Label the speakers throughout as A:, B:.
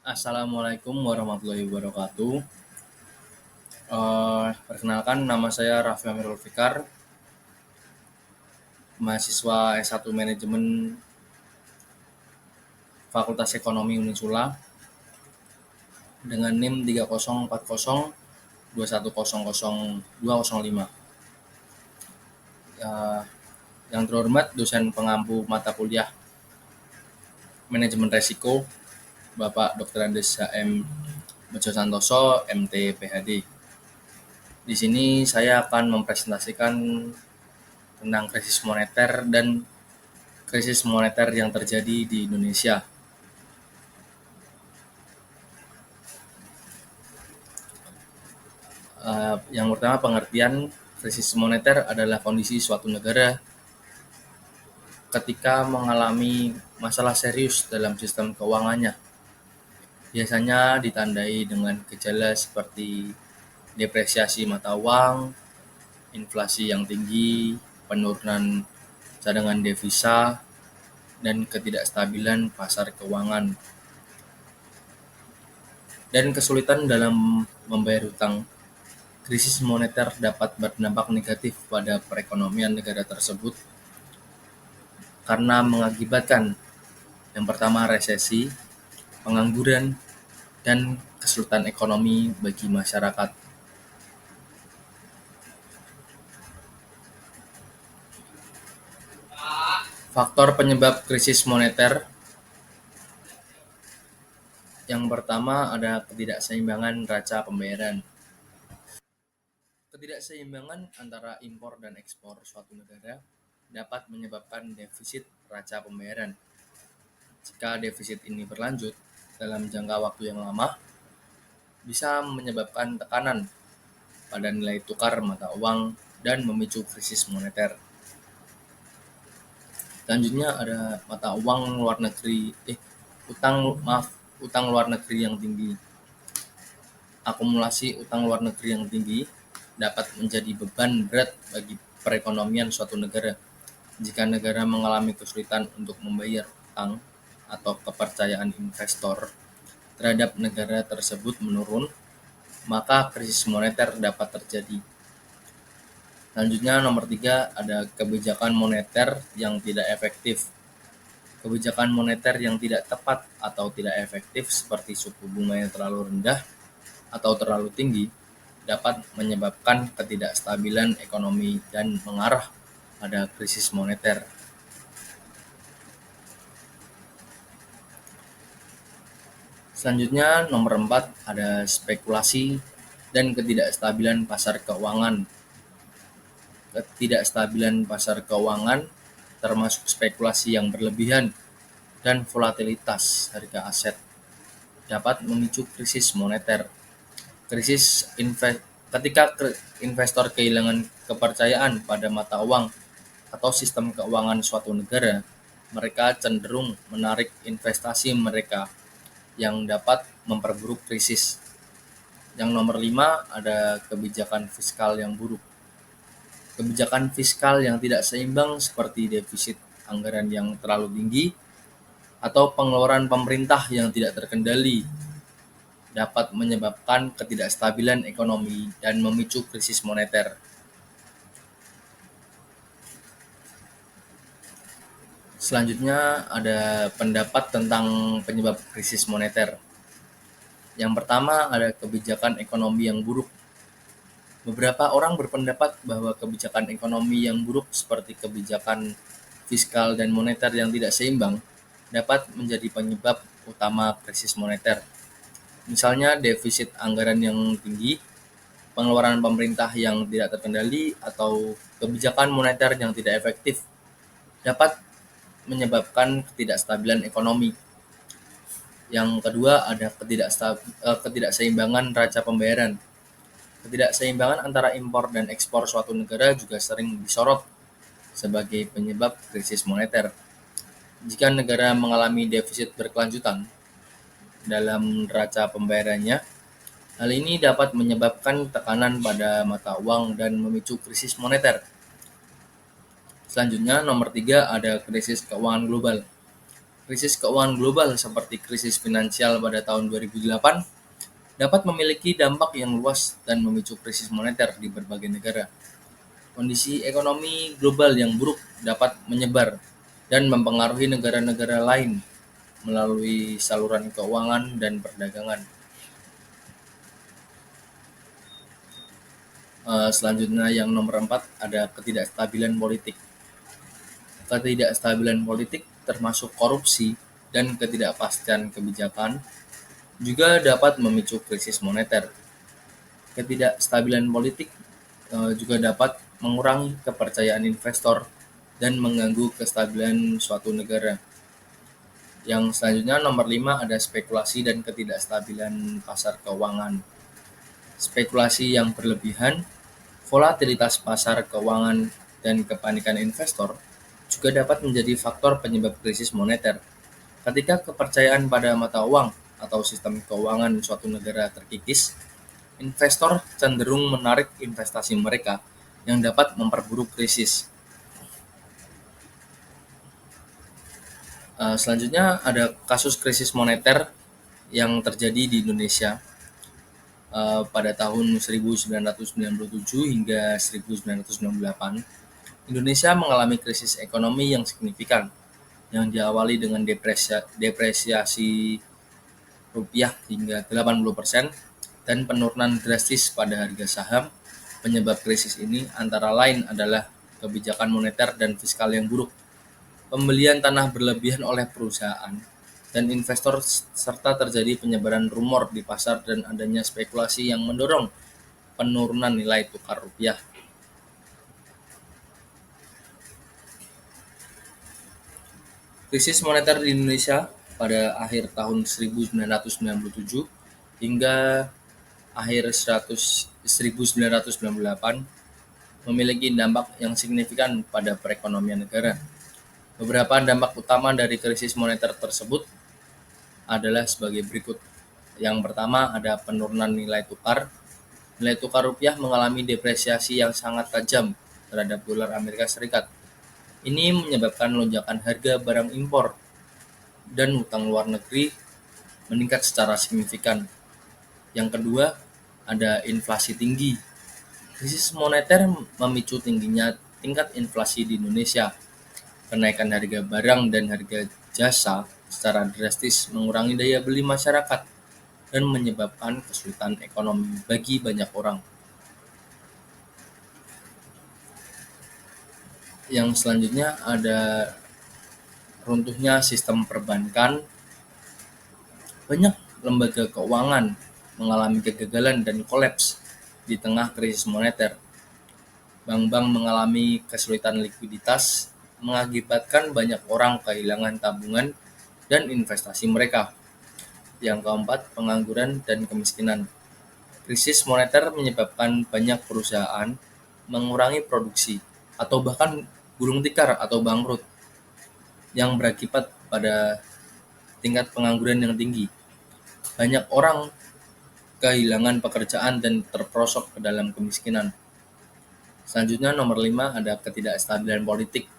A: Assalamualaikum warahmatullahi wabarakatuh. Perkenalkan nama saya Raffi Amirul Fikar, mahasiswa S1 Manajemen Fakultas Ekonomi Unisula dengan NIM 304021000205. Yang terhormat dosen pengampu mata kuliah Manajemen Resiko Bapak Dr. Andes HM Bejo Santoso, MT PhD. Di sini saya akan mempresentasikan tentang krisis moneter dan krisis moneter yang terjadi di Indonesia. Yang pertama, pengertian krisis moneter adalah kondisi suatu negara ketika mengalami masalah serius dalam sistem keuangannya. Biasanya ditandai dengan gejala seperti depresiasi mata uang, inflasi yang tinggi, penurunan cadangan devisa, dan ketidakstabilan pasar keuangan, dan kesulitan dalam membayar hutang. Krisis moneter dapat berdampak negatif pada perekonomian negara tersebut karena mengakibatkan yang pertama resesi, pengangguran, dan kesulitan ekonomi bagi masyarakat. Faktor penyebab krisis moneter yang pertama ada ketidakseimbangan neraca pembayaran. Ketidakseimbangan antara impor dan ekspor suatu negara dapat menyebabkan defisit neraca pembayaran. Jika defisit ini berlanjut dalam jangka waktu yang lama, bisa menyebabkan tekanan pada nilai tukar mata uang dan memicu krisis moneter. Selanjutnya ada mata uang luar negeri, utang luar negeri yang tinggi. Akumulasi utang luar negeri yang tinggi dapat menjadi beban berat bagi perekonomian suatu negara. Jika negara mengalami kesulitan untuk membayar utang atau kepercayaan investor terhadap negara tersebut menurun, maka krisis moneter dapat terjadi. Selanjutnya nomor 3 ada kebijakan moneter yang tidak efektif. Kebijakan moneter yang tidak tepat atau tidak efektif seperti suku bunga yang terlalu rendah atau terlalu tinggi dapat menyebabkan ketidakstabilan ekonomi dan mengarah pada krisis moneter. Selanjutnya nomor 4 ada spekulasi dan ketidakstabilan pasar keuangan. Ketidakstabilan pasar keuangan termasuk spekulasi yang berlebihan dan volatilitas harga aset dapat memicu krisis moneter. Ketika investor kehilangan kepercayaan pada mata uang atau sistem keuangan suatu negara, mereka cenderung menarik investasi mereka yang dapat memperburuk krisis. Yang nomor 5 ada kebijakan fiskal yang buruk. Kebijakan fiskal yang tidak seimbang seperti defisit anggaran yang terlalu tinggi atau pengeluaran pemerintah yang tidak terkendali dapat menyebabkan ketidakstabilan ekonomi dan memicu krisis moneter. Selanjutnya ada pendapat tentang penyebab krisis moneter. Yang pertama ada kebijakan ekonomi yang buruk. Beberapa orang berpendapat bahwa kebijakan ekonomi yang buruk seperti kebijakan fiskal dan moneter yang tidak seimbang dapat menjadi penyebab utama krisis moneter. Misalnya defisit anggaran yang tinggi, pengeluaran pemerintah yang tidak terkendali, atau kebijakan moneter yang tidak efektif dapat menyebabkan ketidakstabilan ekonomi. Yang kedua ada ketidakseimbangan neraca pembayaran. Ketidakseimbangan antara impor dan ekspor suatu negara juga sering disorot sebagai penyebab krisis moneter. Jika negara mengalami defisit berkelanjutan dalam neraca pembayarannya, hal ini dapat menyebabkan tekanan pada mata uang dan memicu krisis moneter. Selanjutnya nomor 3 ada krisis keuangan global. Krisis keuangan global seperti krisis finansial pada tahun 2008 dapat memiliki dampak yang luas dan memicu krisis moneter di berbagai negara. Kondisi ekonomi global yang buruk dapat menyebar dan mempengaruhi negara-negara lain melalui saluran keuangan dan perdagangan. Selanjutnya yang nomor 4 ada ketidakstabilan politik. Ketidakstabilan politik termasuk korupsi dan ketidakpastian kebijakan juga dapat memicu krisis moneter. Ketidakstabilan politik juga dapat mengurangi kepercayaan investor dan mengganggu kestabilan suatu negara. Yang selanjutnya nomor 5 ada spekulasi dan ketidakstabilan pasar keuangan. Spekulasi yang berlebihan, volatilitas pasar keuangan, dan kepanikan investor juga dapat menjadi faktor penyebab krisis moneter. Ketika kepercayaan pada mata uang atau sistem keuangan suatu negara terkikis, investor cenderung menarik investasi mereka yang dapat memperburuk krisis. Selanjutnya ada kasus krisis moneter yang terjadi di Indonesia pada tahun 1997 hingga 1998. Indonesia mengalami krisis ekonomi yang signifikan yang diawali dengan depresiasi rupiah hingga 80% dan penurunan drastis pada harga saham. Penyebab krisis ini antara lain adalah kebijakan moneter dan fiskal yang buruk, pembelian tanah berlebihan oleh perusahaan dan investor, serta terjadi penyebaran rumor di pasar dan adanya spekulasi yang mendorong penurunan nilai tukar rupiah. Krisis moneter di Indonesia pada akhir tahun 1997 hingga akhir 1998 memiliki dampak yang signifikan pada perekonomian negara. Beberapa dampak utama dari krisis moneter tersebut adalah sebagai berikut. Yang pertama ada penurunan nilai tukar. Nilai tukar rupiah mengalami depresiasi yang sangat tajam terhadap dolar Amerika Serikat. Ini menyebabkan lonjakan harga barang impor dan utang luar negeri meningkat secara signifikan. Yang kedua, ada inflasi tinggi. Krisis moneter memicu tingginya tingkat inflasi di Indonesia. Kenaikan harga barang dan harga jasa secara drastis mengurangi daya beli masyarakat dan menyebabkan kesulitan ekonomi bagi banyak orang. Yang selanjutnya ada runtuhnya sistem perbankan. Banyak lembaga keuangan mengalami kegagalan dan kolaps di tengah krisis moneter. Bank-bank mengalami kesulitan likuiditas, mengakibatkan banyak orang kehilangan tabungan dan investasi mereka. Yang keempat, pengangguran dan kemiskinan. Krisis moneter menyebabkan banyak perusahaan mengurangi produksi atau bahkan gulung tikar atau bangkrut, yang berakibat pada tingkat pengangguran yang tinggi. Banyak orang kehilangan pekerjaan dan terperosok ke dalam kemiskinan. Selanjutnya nomor 5 ada ketidakstabilan politik.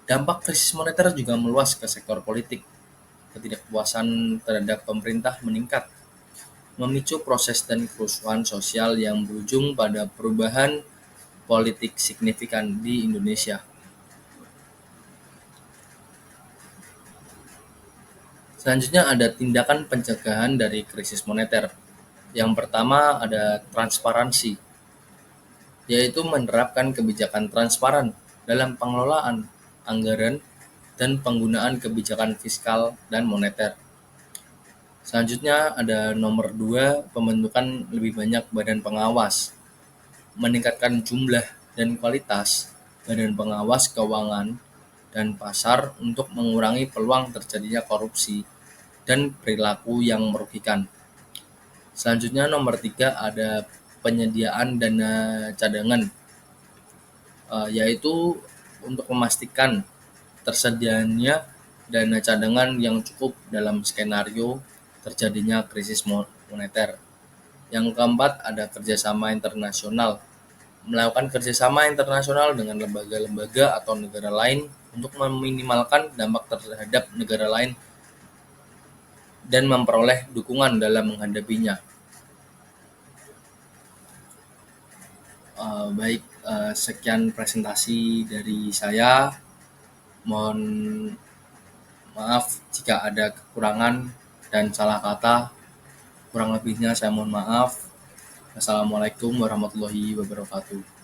A: Dampak krisis moneter juga meluas ke sektor politik. Ketidakpuasan terhadap pemerintah meningkat, memicu proses dan kerusuhan sosial yang berujung pada perubahan politik signifikan di Indonesia. Selanjutnya ada tindakan pencegahan dari krisis moneter. Yang pertama ada transparansi, yaitu menerapkan kebijakan transparan dalam pengelolaan anggaran dan penggunaan kebijakan fiskal dan moneter. Selanjutnya ada nomor 2, pembentukan lebih banyak badan pengawas, meningkatkan jumlah dan kualitas badan pengawas keuangan dan pasar untuk mengurangi peluang terjadinya korupsi dan perilaku yang merugikan. Selanjutnya nomor 3 ada penyediaan dana cadangan, yaitu untuk memastikan tersedianya dana cadangan yang cukup dalam skenario terjadinya krisis moneter. Yang keempat ada kerjasama internasional, melakukan kerjasama internasional dengan lembaga-lembaga atau negara lain untuk meminimalkan dampak terhadap negara lain dan memperoleh dukungan dalam menghadapinya. Baik, sekian presentasi dari saya. Mohon maaf jika ada kekurangan dan salah kata. Kurang lebihnya saya mohon maaf. Assalamualaikum warahmatullahi wabarakatuh.